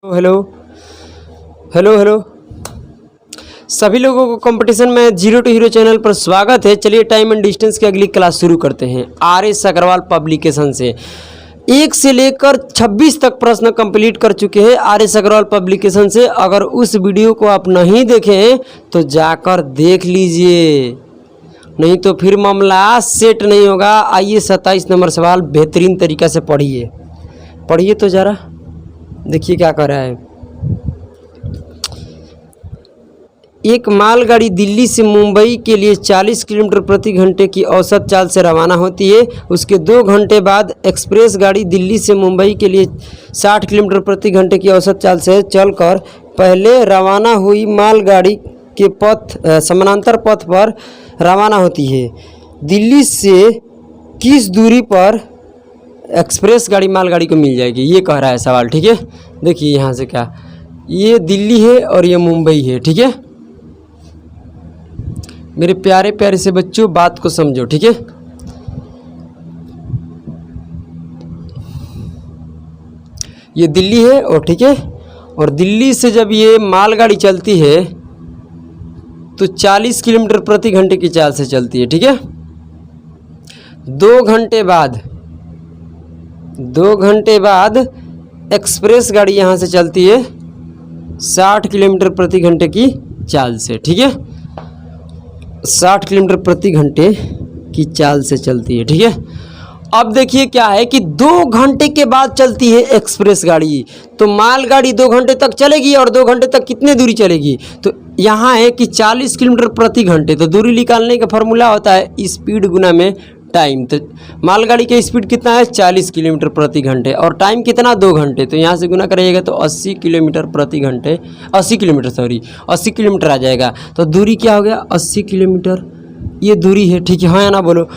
Hello hello hello सभी लोगों को कंपटीशन में जीरो टू हीरो चैनल पर स्वागत है। चलिए टाइम एंड डिस्टेंस की अगली क्लास शुरू करते हैं। RS अग्रवाल पब्लिकेशन से 1 से लेकर 26 तक प्रश्न कंप्लीट कर चुके हैं RS अग्रवाल पब्लिकेशन से। अगर उस वीडियो को आप नहीं देखे हैं तो जाकर देख लीजिए, नहीं तो फिर मामला सेट नहीं होगा। आइए 27 नंबर सवाल बेहतरीन तरीक़ा से पढ़िए तो ज़रा देखिए क्या कर रहा है। एक मालगाड़ी दिल्ली से मुंबई के लिए 40 किलोमीटर प्रति घंटे की औसत चाल से रवाना होती है। उसके 2 घंटे बाद एक्सप्रेस गाड़ी दिल्ली से मुंबई के लिए 60 किलोमीटर प्रति घंटे की औसत चाल से चलकर पहले रवाना हुई मालगाड़ी के समानांतर पथ पर रवाना होती है। दिल्ली से किस दूरी पर एक्सप्रेस गाड़ी मालगाड़ी को मिल जाएगी, ये कह रहा है सवाल। ठीक है, देखिए यहाँ से क्या, ये दिल्ली है और ये मुंबई है। ठीक है मेरे प्यारे प्यारे से बच्चों, बात को समझो। ठीक है, ये दिल्ली है और ठीक है, और दिल्ली से जब ये मालगाड़ी चलती है तो 40 किलोमीटर प्रति घंटे की चाल से चलती है। ठीक है, 2 घंटे बाद एक्सप्रेस गाड़ी यहाँ से चलती है 60 किलोमीटर प्रति घंटे की चाल से। ठीक है, 60 किलोमीटर प्रति घंटे की चाल से चलती है। ठीक है, अब देखिए क्या है कि 2 घंटे के बाद चलती है एक्सप्रेस गाड़ी, तो मालगाड़ी 2 घंटे तक चलेगी और 2 घंटे तक कितने दूरी चलेगी, तो यहाँ है कि 40 किलोमीटर प्रति घंटे। तो दूरी निकालने का फॉर्मूला होता है स्पीड गुना में टाइम। तो मालगाड़ी का स्पीड कितना है 40 किलोमीटर प्रति घंटे और टाइम कितना 2 घंटे, तो यहाँ से गुना करिएगा तो 80 किलोमीटर प्रति घंटे 80 किलोमीटर आ जाएगा। तो दूरी क्या हो गया 80 किलोमीटर, ये दूरी है। ठीक है, हाँ या ना बोलो।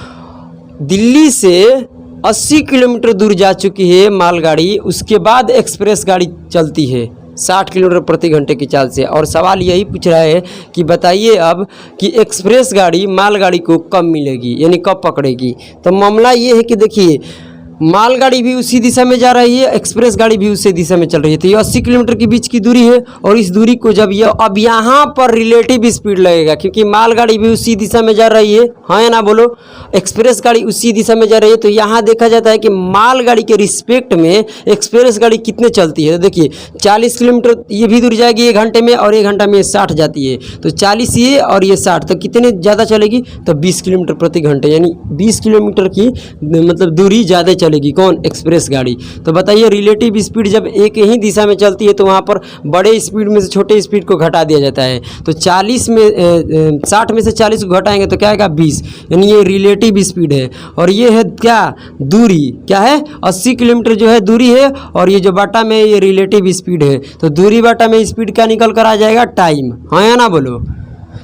दिल्ली से 80 किलोमीटर दूर जा चुकी है मालगाड़ी, उसके बाद एक्सप्रेस गाड़ी चलती है 60 किलोमीटर प्रति घंटे की चाल से। और सवाल यही पूछ रहा है कि बताइए अब कि एक्सप्रेस गाड़ी मालगाड़ी को कब मिलेगी, यानी कब पकड़ेगी। तो मामला ये है कि देखिए मालगाड़ी भी उसी दिशा में जा रही है, एक्सप्रेस गाड़ी भी उसी दिशा में चल रही है। तो ये 80 किलोमीटर के बीच की दूरी है और इस दूरी को जब ये अब यहाँ पर रिलेटिव स्पीड लगेगा, क्योंकि मालगाड़ी भी उसी दिशा में जा रही है, हाँ या ना बोलो, एक्सप्रेस गाड़ी उसी दिशा में जा रही है। तो यहाँ देखा जाता है कि मालगाड़ी के रिस्पेक्ट में एक्सप्रेस गाड़ी कितने चलती है। तो देखिए 40 किलोमीटर ये भी दूरी जाएगी 1 घंटे में, और 1 घंटा में 60 जाती है, तो 40 ये और ये 60, तो कितने ज़्यादा चलेगी, तो 20 किलोमीटर प्रति घंटे, यानी 20 किलोमीटर की मतलब दूरी ज़्यादा चलेगी। कौन, एक्सप्रेस गाड़ी। तो बताइए रिलेटिव स्पीड जब एक ही दिशा में चलती है तो वहाँ पर बड़े स्पीड में से छोटे स्पीड को घटा दिया जाता है। तो 60 में से 40 को घटाएंगे तो क्या आएगा 20, यानी ये रिलेटिव स्पीड है। और ये है क्या, दूरी क्या है 80 किलोमीटर जो है दूरी है, और ये जो बाटा में ये रिलेटिव स्पीड है। तो दूरी बाटा में स्पीड क्या निकल कर आ जाएगा, टाइम, हाँ या ना बोलो।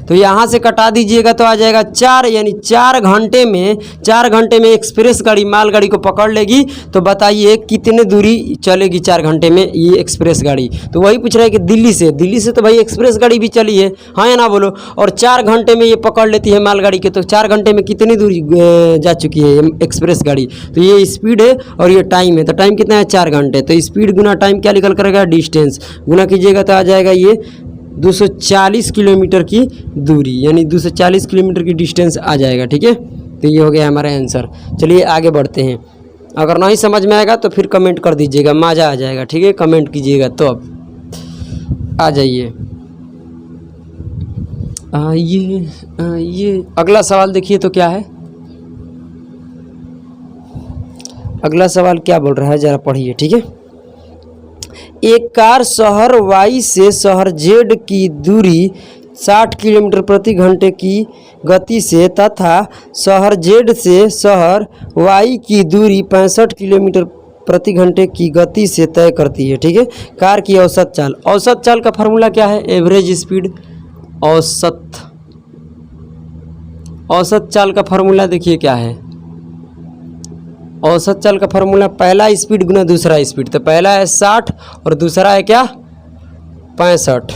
तो यहाँ से कटा दीजिएगा तो आ जाएगा 4, यानी 4 घंटे में एक्सप्रेस गाड़ी मालगाड़ी को पकड़ लेगी। तो बताइए कितने दूरी चलेगी 4 घंटे में ये एक्सप्रेस गाड़ी। तो वही पूछ रहा है कि दिल्ली से तो भाई एक्सप्रेस गाड़ी भी चली है, हाँ या ना बोलो, और 4 घंटे में ये पकड़ लेती है मालगाड़ी के। तो 4 घंटे में कितनी दूरी जा चुकी है एक्सप्रेस गाड़ी, तो ये स्पीड है और ये टाइम है। तो टाइम कितना है 4 घंटे, तो स्पीड गुना टाइम क्या निकल करेगा, डिस्टेंस गुना कीजिएगा तो आ जाएगा ये 240 किलोमीटर की दूरी, यानी 240 किलोमीटर की डिस्टेंस आ जाएगा। ठीक है, तो ये हो गया हमारा आंसर। चलिए आगे बढ़ते हैं। अगर नहीं समझ में आएगा तो फिर कमेंट कर दीजिएगा, मज़ा आ जाएगा। ठीक है, कमेंट कीजिएगा तो अब आ जाइए। ये अगला सवाल देखिए तो क्या है, अगला सवाल क्या बोल रहा है ज़रा पढ़िए। ठीक है, एक कार शहर Y से शहर Z की दूरी 60 किलोमीटर प्रति घंटे की गति से तथा शहर Z से शहर Y की दूरी 65 किलोमीटर प्रति घंटे की गति से तय करती है। ठीक है, कार की औसत चाल का फार्मूला क्या है, एवरेज स्पीड। औसत चाल का फार्मूला देखिए क्या है, औसत चाल का फार्मूला पहला स्पीड गुना दूसरा स्पीड। तो पहला है 60 और दूसरा है क्या 65,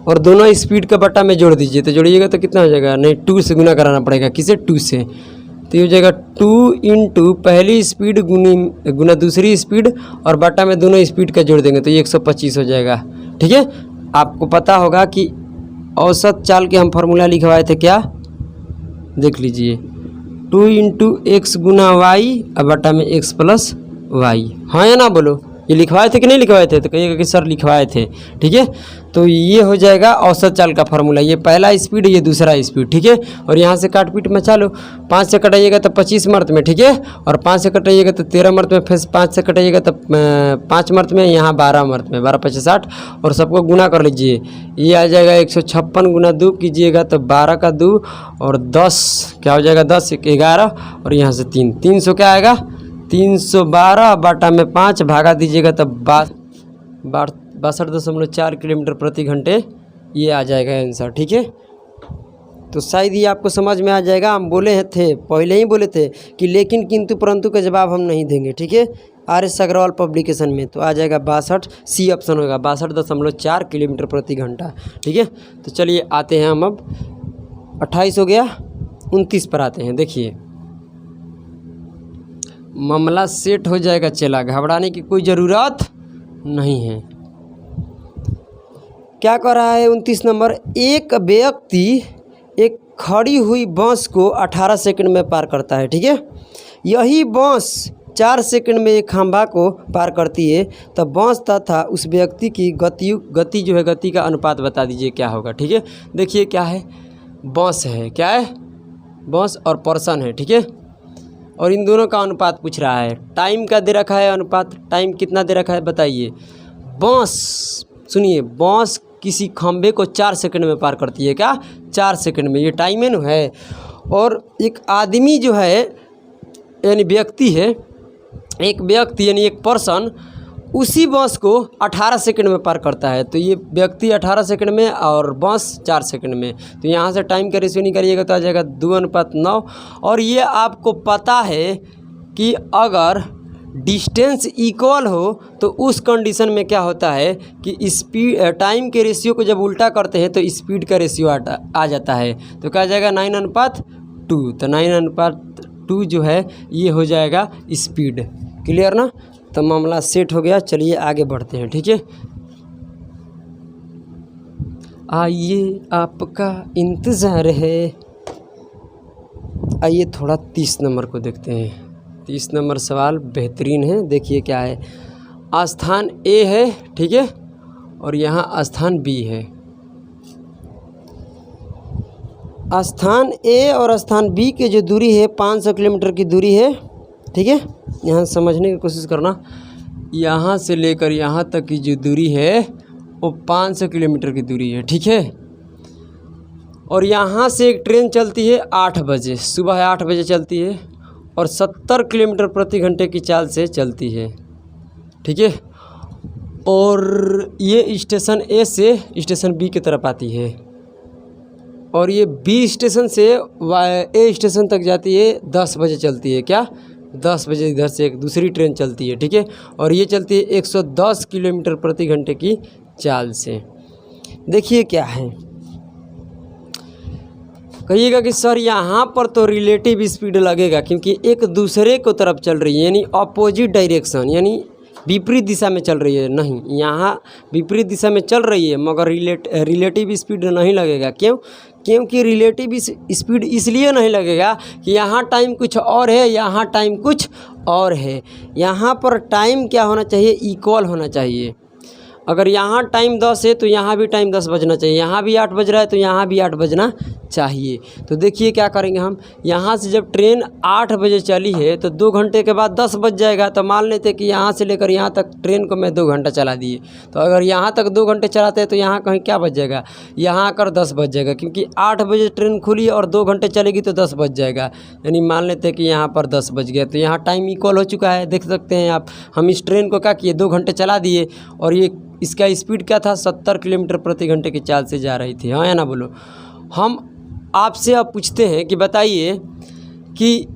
और दोनों स्पीड का बट्टा में जोड़ दीजिए। तो जोड़िएगा तो कितना हो जाएगा, नहीं 2 से गुना कराना पड़ेगा, किसे 2 से। तो ये हो जाएगा 2 इंटू पहली स्पीड गुना दूसरी स्पीड और बटा में दोनों स्पीड का जोड़ देंगे तो ये 125 हो जाएगा। ठीक है, आपको पता होगा कि औसत चाल के हम फार्मूला लिखवाए थे, क्या देख लीजिए, 2 इंटू एक्स गुना वाई और बटा में x प्लस वाई। हाँ या ना बोलो, ये लिखवाए थे कि नहीं लिखवाए थे? तो कहिएगा कि सर लिखवाए थे। ठीक है, तो ये हो जाएगा औसत चाल का फार्मूला, ये पहला स्पीड ये दूसरा स्पीड। ठीक है, और यहाँ से काट पीट मचा लो, 5 से कटाइएगा तो 25 मर्त में। ठीक है, और 5 से कटाइएगा तो 13 मर्त में, फिर 5 से कटाइएगा तो 5 मर्त में, यहाँ 12 मर्त में, 12 5 60 और सबको गुना कर लीजिए। ये आ जाएगा 156 गुना 2 कीजिएगा तो 12 का 2 और 10 क्या हो जाएगा, 10 11 और यहाँ से 3, 300 क्या आएगा, 312 बटा में 5 भागा दीजिएगा तो 62.4 किलोमीटर प्रति घंटे ये आ जाएगा आंसर। ठीक है, तो शायद ये आपको समझ में आ जाएगा। हम बोले थे, पहले ही बोले थे कि लेकिन किंतु परंतु का जवाब हम नहीं देंगे। ठीक है, RS अग्रवाल पब्लिकेशन में तो आ जाएगा 62, सी ऑप्शन होगा 62.4 किलोमीटर प्रति घंटा। ठीक है, तो चलिए आते हैं हम, अब 28 हो गया, 29 पर आते हैं। देखिए मामला सेट हो जाएगा, चला, घबराने की कोई ज़रूरत नहीं है। क्या कर रहा है 29 नंबर, एक व्यक्ति एक खड़ी हुई बस को 18 सेकंड में पार करता है। ठीक है, यही बस 4 सेकंड में एक खंभा को पार करती है, तो बस तथा उस व्यक्ति की गति जो है, गति का अनुपात बता दीजिए क्या होगा। ठीक है, देखिए क्या है, बस है, क्या है, बस और पर्सन है। ठीक है, और इन दोनों का अनुपात पूछ रहा है, टाइम का दे रखा है अनुपात, टाइम कितना दे रखा है बताइए। बस सुनिए, बस किसी खंभे को 4 सेकंड में पार करती है, क्या 4 सेकंड में, ये टाइम है ना है। और एक आदमी जो है यानी व्यक्ति है, एक व्यक्ति यानी एक पर्सन उसी बस को 18 सेकंड में पार करता है, तो ये व्यक्ति 18 सेकंड में और बस 4 सेकंड में, तो यहाँ से टाइम का रेशियो निकालिएगा तो आ जाएगा 2:9। और ये आपको पता है कि अगर डिस्टेंस इक्वल हो तो उस कंडीशन में क्या होता है कि स्पीड टाइम के रेशियो को जब उल्टा करते हैं तो स्पीड का रेशियो आ जाता है, तो क्या आ जाएगा 9:2। तो 9:2 जो है ये हो जाएगा स्पीड। क्लियर ना, तो मामला सेट हो गया। चलिए आगे बढ़ते हैं। ठीक है, आइए आपका इंतज़ार है। आइए थोड़ा 30 नंबर को देखते हैं। 30 नंबर सवाल बेहतरीन है, देखिए क्या है, स्थान ए है, ठीक है, और यहाँ स्थान बी है। स्थान ए और स्थान बी की जो दूरी है 500 किलोमीटर की दूरी है। ठीक है, यहाँ समझने की कोशिश करना, यहाँ से लेकर यहाँ तक की जो दूरी है वो 500 किलोमीटर की दूरी है। ठीक है, और यहाँ से एक ट्रेन चलती है 8 बजे, सुबह 8 बजे चलती है और 70 किलोमीटर प्रति घंटे की चाल से चलती है। ठीक है, और ये स्टेशन ए से स्टेशन बी की तरफ आती है और ये बी स्टेशन से ए स्टेशन तक जाती है, 10 बजे चलती है, क्या 10 बजे इधर से एक दूसरी ट्रेन चलती है। ठीक है, और ये चलती है 110 किलोमीटर प्रति घंटे की चाल से। देखिए क्या है, कहिएगा कि सर यहाँ पर तो रिलेटिव स्पीड लगेगा क्योंकि एक दूसरे को तरफ चल रही है, यानी अपोजिट डायरेक्शन, यानी विपरीत दिशा में चल रही है। नहीं, यहाँ विपरीत दिशा में चल रही है मगर रिलेटिव स्पीड नहीं लगेगा। क्यों? क्योंकि रिलेटिव स्पीड इसलिए नहीं लगेगा कि यहाँ टाइम कुछ और है, यहाँ टाइम कुछ और है। यहाँ पर टाइम क्या होना चाहिए, इक्वल होना चाहिए। अगर यहाँ टाइम 10 है तो यहाँ भी टाइम 10 बजना चाहिए, यहाँ भी 8 बज रहा है तो यहाँ भी 8 बजना चाहिए। तो देखिए क्या करेंगे हम, यहाँ से जब ट्रेन 8 बजे चली है तो 2 घंटे के बाद 10 बज जाएगा। तो मान लेते कि यहाँ से लेकर यहाँ तक ट्रेन को मैं 2 घंटा चला दिए, तो अगर यहाँ तक 2 घंटे चलाते हैं तो यहाँ कहीं क्या बज जाएगा, यहाँ आकर 10 बज जाएगा, क्योंकि 8 बजे ट्रेन खुली और 2 घंटे चलेगी तो 10 बज जाएगा। यानी मान लेते हैं कि यहाँ पर 10 बज गया, तो यहाँ टाइम इक्वल हो चुका है। देख सकते हैं आप, हम इस ट्रेन को क्या किए, 2 घंटे चला दिए और ये इसका स्पीड क्या था, 70 किलोमीटर प्रति घंटे की चाल से जा रही थी। हाँ या ना बोलो। हम आपसे अब पूछते हैं कि बताइए कि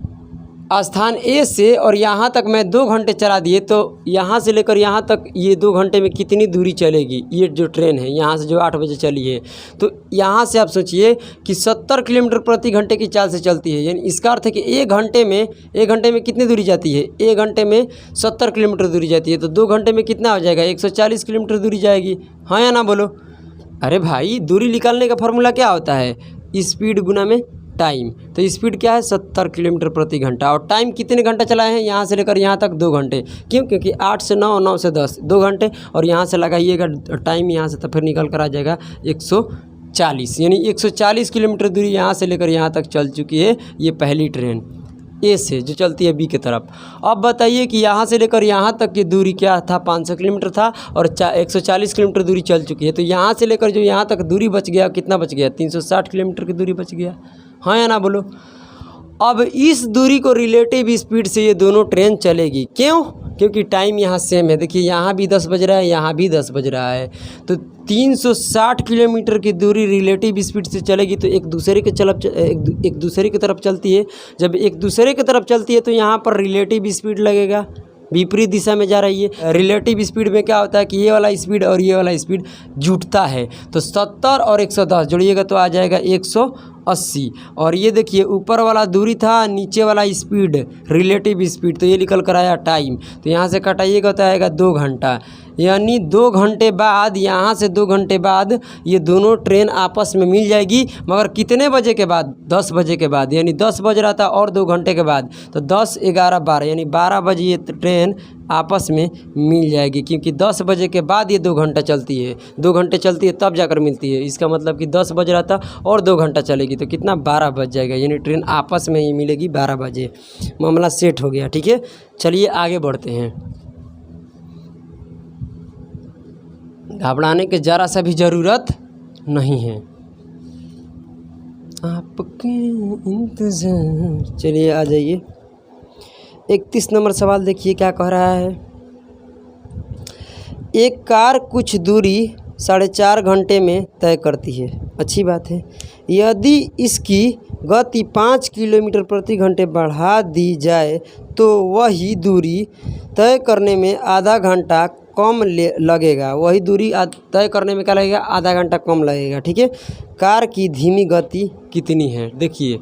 स्थान ए से और यहाँ तक मैं 2 घंटे चला दिए, तो यहाँ से लेकर यहाँ तक ये 2 घंटे में कितनी दूरी चलेगी? ये जो ट्रेन है यहाँ से जो 8 बजे चली है, तो यहाँ से आप सोचिए कि 70 किलोमीटर प्रति घंटे की चाल से चलती है। यानी इसका अर्थ है कि एक घंटे में कितनी दूरी जाती है? 1 घंटे में 70 किलोमीटर दूरी जाती है, तो 2 घंटे में कितना हो जाएगा? 140 किलोमीटर दूरी जाएगी। हाँ या ना बोलो? अरे भाई, दूरी निकालने का फॉर्मूला क्या होता है? स्पीड गुना में टाइम। तो स्पीड क्या है? 70 किलोमीटर प्रति घंटा। और टाइम कितने घंटा चलाए हैं? यहाँ से लेकर यहाँ तक 2 घंटे। क्यों? क्योंकि 8 से 9, 9 से 10, 2 घंटे। और यहाँ से लगाइएगा टाइम, यहाँ से तो फिर निकल कर आ जाएगा 140। यानी 140 किलोमीटर दूरी यहाँ से लेकर यहाँ तक चल चुकी है ये पहली ट्रेन ए से, जो चलती है बी की तरफ। अब बताइए कि यहाँ से लेकर यहाँ तक की दूरी क्या था? 500 किलोमीटर था और 140 किलोमीटर दूरी चल चुकी है। तो यहाँ से लेकर जो यहाँ तक दूरी बच गया, कितना बच गया? 360 किलोमीटर की दूरी बच गया। हाँ या ना बोलो? अब इस दूरी को रिलेटिव स्पीड से ये दोनों ट्रेन चलेगी। क्यों? क्योंकि टाइम यहाँ सेम है। देखिए, यहाँ भी 10 बज रहा है, यहाँ भी 10 बज रहा है, तो 360 किलोमीटर की दूरी रिलेटिव स्पीड से चलेगी, तो एक दूसरे की तरफ चलती है। जब एक दूसरे की तरफ चलती है तो यहाँ पर रिलेटिव स्पीड लगेगा, विपरीत दिशा में जा रही है। रिलेटिव स्पीड में क्या होता है कि ये वाला स्पीड और ये वाला स्पीड जुटता है, तो 70 और 110 जोड़िएगा तो आ जाएगा 180। और ये देखिए, ऊपर वाला दूरी था, नीचे वाला स्पीड रिलेटिव स्पीड, तो ये निकल कर आया टाइम। तो यहाँ से कटाइएगा तो आएगा 2 घंटा। यानी 2 घंटे बाद, यहाँ से 2 घंटे बाद ये दोनों ट्रेन आपस में मिल जाएगी। मगर कितने बजे के बाद? 10 बजे के बाद। यानी 10 बज रहा था और 2 घंटे के बाद, तो 10, 11, 12, यानी 12 बजे ये ट्रेन आपस में मिल जाएगी। क्योंकि 10 बजे के बाद ये 2 घंटा चलती है, 2 घंटे चलती है तब जाकर मिलती है। इसका मतलब कि 10 बज रहा था और 2 घंटा चलेगी, तो कितना? 12 बज जाएगा। यानी ट्रेन आपस में ही मिलेगी 12 बजे। मामला सेट हो गया। ठीक है, चलिए आगे बढ़ते हैं। घबराने की ज़रा सा भी ज़रूरत नहीं है, आपके इंतज़ार। चलिए आ जाइए, 31 नंबर सवाल देखिए क्या कह रहा है। एक कार कुछ दूरी 4.5 घंटे में तय करती है। अच्छी बात है। यदि इसकी गति 5 किलोमीटर प्रति घंटे बढ़ा दी जाए तो वही दूरी तय करने में आधा घंटा कम लगेगा। वही दूरी तय करने में क्या लगेगा? आधा घंटा कम लगेगा। ठीक है। कार की धीमी गति कितनी है? देखिए,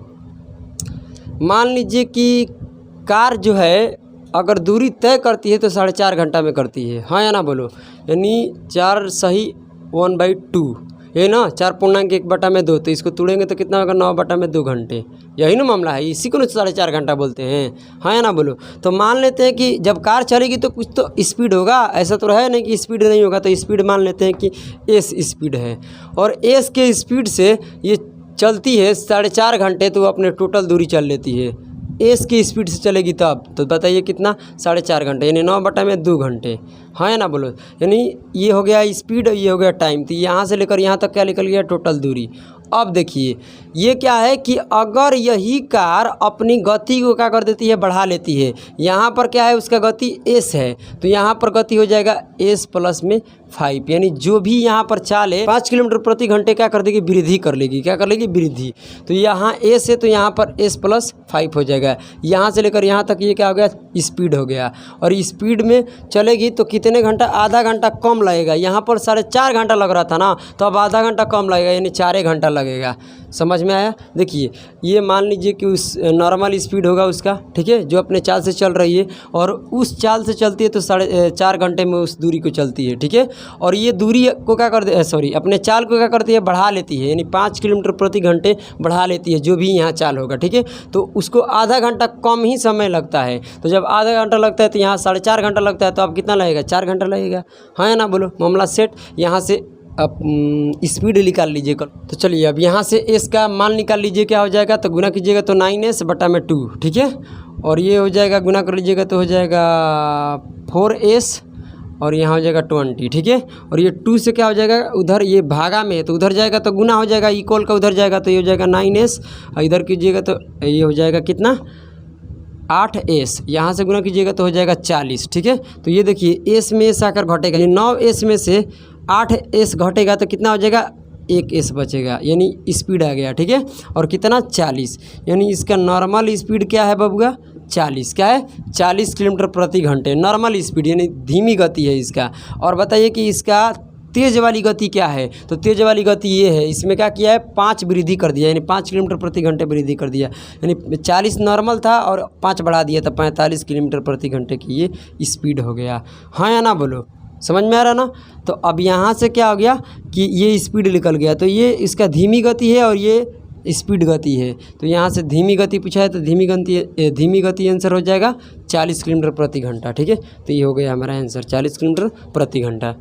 मान लीजिए कि कार जो है अगर दूरी तय करती है तो 4.5 घंटा में करती है। हाँ या ना बोलो? यानी 4 सही 1/2, ये ना 4.1/2, तो इसको तोड़ेंगे तो कितना होगा? 9/2 घंटे। यही ना मामला है, इसी को 4.5 घंटा बोलते हैं। हाँ या ना बोलो? तो मान लेते हैं कि जब कार चलेगी तो कुछ तो स्पीड होगा, ऐसा तो है नहीं कि स्पीड नहीं होगा। तो स्पीड मान लेते हैं कि एस स्पीड है, और एस के स्पीड से ये चलती है 4.5 घंटे, तो अपने टोटल दूरी चल लेती है। एस की स्पीड से चलेगी तब, तो बताइए कितना? 4.5 घंटे, यानी 9/2 घंटे। हाँ या ना बोलो? यानी ये हो गया स्पीड और ये हो गया टाइम। तो यहाँ से लेकर यहाँ तक क्या निकल गया? टोटल दूरी। अब देखिए, ये क्या है कि अगर यही कार अपनी गति को क्या कर देती है? बढ़ा लेती है। यहाँ पर क्या है? उसका गति एस है, तो यहाँ पर गति हो जाएगा एस प्लस में 5, यानी जो भी यहाँ पर चाल है 5 किलोमीटर प्रति घंटे क्या कर देगी? वृद्धि कर लेगी। क्या कर लेगी? वृद्धि। तो यहाँ एस है, तो यहाँ पर एस प्लस 5 हो जाएगा। यहाँ से लेकर यहाँ तक ये क्या हो गया? स्पीड हो गया। और स्पीड में चलेगी तो कितने घंटा? आधा घंटा कम लगेगा। यहाँ पर 4.5 घंटा लग रहा था ना, तो अब आधा घंटा कम लगेगा, यानी 4 घंटा लगेगा। समझ में आया? देखिए, ये मान लीजिए कि उस नॉर्मल स्पीड होगा उसका, ठीक है, जो अपने चाल से चल रही है, और उस चाल से चलती है तो 4.5 घंटे में उस दूरी को चलती है। ठीक है। और ये दूरी को क्या कर दे, सॉरी, अपने चाल को क्या करती है? बढ़ा लेती है, यानी 5 किलोमीटर प्रति घंटे बढ़ा लेती है, जो भी यहाँ चाल होगा। ठीक है। तो उसको आधा घंटा कम ही समय लगता है। तो जब आधा घंटा लगता है तो यहाँ 4.5 घंटा लगता है, तो अब कितना लगेगा? 4 घंटा लगेगा। हाँ या ना बोलो? मामला सेट। यहाँ से अब स्पीड निकाल लीजिए। तो चलिए, अब यहाँ से एस का मान निकाल लीजिए। क्या हो जाएगा? तो गुना कीजिएगा तो 9s/2। ठीक है। और ये हो जाएगा, गुना कर लीजिएगा तो हो जाएगा 4s, और यहाँ हो जाएगा 20। ठीक है। और ये 2 से क्या हो जाएगा? उधर ये भागा में है तो उधर जाएगा तो गुना हो जाएगा, इक्वल का उधर जाएगा तो ये हो जाएगा 9s, और इधर कीजिएगा तो ये हो जाएगा कितना? 8s। यहाँ से गुना कीजिएगा तो हो जाएगा 40। ठीक है। तो ये देखिए, एस में एस आकर घटेगा, यानी 9s में से 8s घटेगा तो कितना हो जाएगा? 1s बचेगा, यानी स्पीड आ गया। ठीक है। और कितना? 40, यानी इसका नॉर्मल स्पीड क्या है बबुआ? 40, क्या है 40 किलोमीटर प्रति घंटे नॉर्मल स्पीड, यानी धीमी गति है इसका। और बताइए कि इसका तेज़ वाली गति क्या है, तो तेज़ वाली गति ये है, इसमें क्या किया है 5 वृद्धि कर दिया, यानी 5 किलोमीटर प्रति घंटे वृद्धि कर दिया, यानी 40 नॉर्मल था और 5 बढ़ा दिया तो 45 किलोमीटर प्रति घंटे की ये स्पीड हो गया। हाँ या ना बोलो, समझ में आ रहा ना। तो अब यहाँ से क्या हो गया कि ये स्पीड निकल गया, तो ये इसका धीमी गति है और ये स्पीड गति है। तो यहाँ से धीमी गति पूछा है तो धीमी गति आंसर हो जाएगा 40 किलोमीटर प्रति घंटा। ठीक है, तो ये हो गया हमारा आंसर 40 किलोमीटर प्रति घंटा।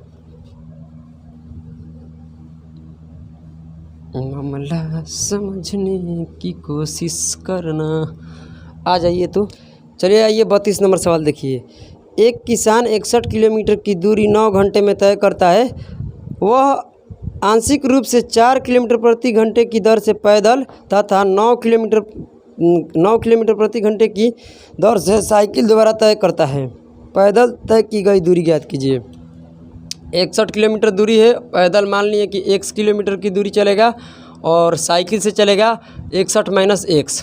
मामला समझने की कोशिश करना। आ जाइए तो चलिए, आइए 32 नंबर सवाल देखिए। एक किसान 61 किलोमीटर की दूरी 9 घंटे में तय करता है। वह आंशिक रूप से 4 किलोमीटर प्रति घंटे की दर से पैदल तथा 9 किलोमीटर प्रति घंटे की दर से साइकिल द्वारा तय करता है। पैदल तय की गई दूरी ज्ञात कीजिए। 61 किलोमीटर दूरी है, पैदल मान लिए कि 1 किलोमीटर की दूरी चलेगा और साइकिल से चलेगा 61 - x।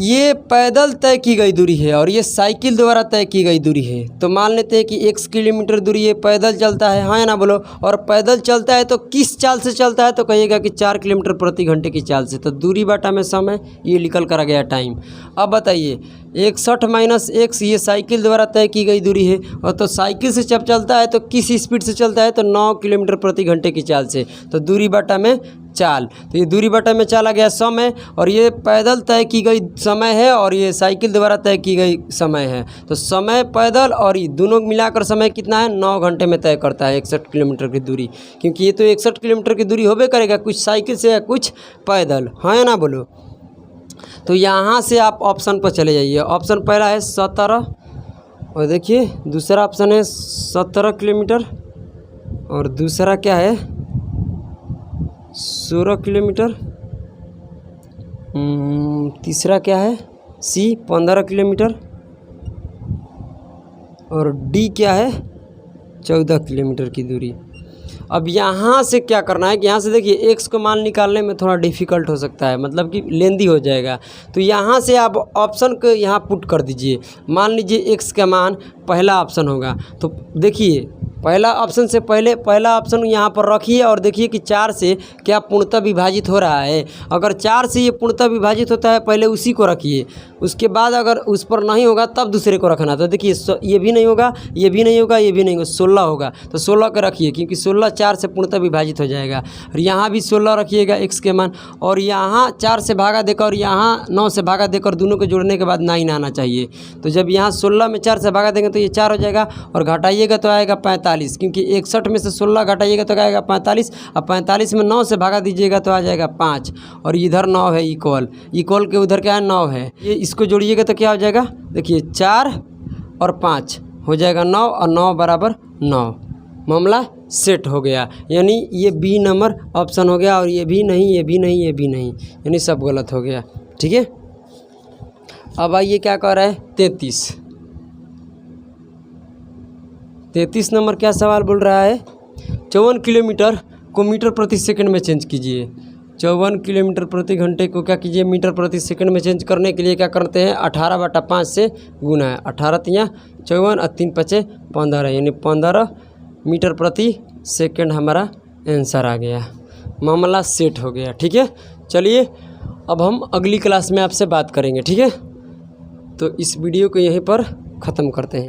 ये पैदल तय की गई दूरी है और ये साइकिल द्वारा तय की गई दूरी है। तो मान लेते हैं कि 1 किलोमीटर दूरी ये पैदल चलता है, हाँ या ना बोलो। और पैदल चलता है तो किस चाल से चलता है, तो कहिएगा कि 4 किलोमीटर प्रति घंटे की चाल से। तो दूरी बाटा में समय, ये निकल कर आ गया टाइम। अब बताइए 61 - x ये साइकिल द्वारा तय की गई दूरी है, और तो साइकिल से जब चलता है तो किस स्पीड से चलता है, तो 9 किलोमीटर प्रति घंटे की चाल से। तो दूरी बाटा में चाल, तो ये दूरी बटा में चाल आ गया समय, और ये पैदल तय की गई समय है और ये साइकिल द्वारा तय की गई समय है। तो समय पैदल और ये दोनों मिलाकर समय कितना है, 9 घंटे में तय करता है 61 किलोमीटर की दूरी। क्योंकि ये तो 61 किलोमीटर की दूरी होबे करेगा, कुछ साइकिल से या कुछ पैदल, हाँ या ना बोलो। तो यहाँ से आप ऑप्शन पर चले जाइए। ऑप्शन पहला है 17, और देखिए दूसरा ऑप्शन है 17 किलोमीटर, और दूसरा क्या है 16 किलोमीटर, तीसरा क्या है सी 15 किलोमीटर, और डी क्या है 14 किलोमीटर की दूरी। अब यहाँ से क्या करना है कि यहाँ से देखिए एक्स को मान निकालने में थोड़ा डिफ़िकल्ट हो सकता है, मतलब कि लेंदी हो जाएगा। तो यहाँ से आप ऑप्शन को यहाँ पुट कर दीजिए। मान लीजिए एक्स का मान पहला ऑप्शन होगा, तो देखिए पहला ऑप्शन से पहले पहला ऑप्शन यहाँ पर रखिए और देखिए कि 4 से क्या पूर्णतः विभाजित हो रहा है। अगर 4 से ये पूर्णतः विभाजित होता है पहले उसी को रखिए, उसके बाद अगर उस पर नहीं होगा तब दूसरे को रखना। तो देखिए ये भी नहीं होगा, ये भी नहीं होगा, ये भी नहीं होगा, 16 होगा तो 16 का रखिए, क्योंकि 16 4 से पूर्णतः विभाजित हो जाएगा। और यहाँ भी 16 रखिएगा एक्स के मान, और यहाँ 4 से भागा देकर और यहाँ 9 से भागा देकर दोनों को जोड़ने के बाद 9 आना चाहिए। तो जब यहाँ 16 में 4 से भागा देंगे तो ये 4 हो जाएगा, और घटाइएगा तो आएगा 45, क्योंकि 61 में से 16 घटाइएगा तो आएगा 45, और 45 में 9 से भागा दीजिएगा तो आ जाएगा 5, और इधर 9 है इक्वल के उधर क्या है 9 है। ये इसको जोड़िएगा तो क्या हो जाएगा, देखिए 4 और 5 हो जाएगा 9, और 9 बराबर 9। मामला सेट हो गया, यानी ये बी नंबर ऑप्शन हो गया, और ये भी नहीं, ये भी नहीं, ये भी नहीं, यानी सब गलत हो गया। ठीक है, अब आइए क्या कह रहा है 33 नंबर क्या सवाल बोल रहा है। 54 किलोमीटर को मीटर प्रति सेकंड में चेंज कीजिए। 54 किलोमीटर प्रति घंटे को क्या कीजिए, मीटर प्रति सेकंड में चेंज करने के लिए क्या करते हैं 18/5 से गुना है। 18 तियाँ 54 और 3 5 15, यानी 15 मीटर प्रति सेकंड हमारा आंसर आ गया। मामला सेट हो गया। ठीक है, चलिए अब हम अगली क्लास में आपसे बात करेंगे। ठीक है, तो इस वीडियो को यहीं पर ख़त्म करते हैं।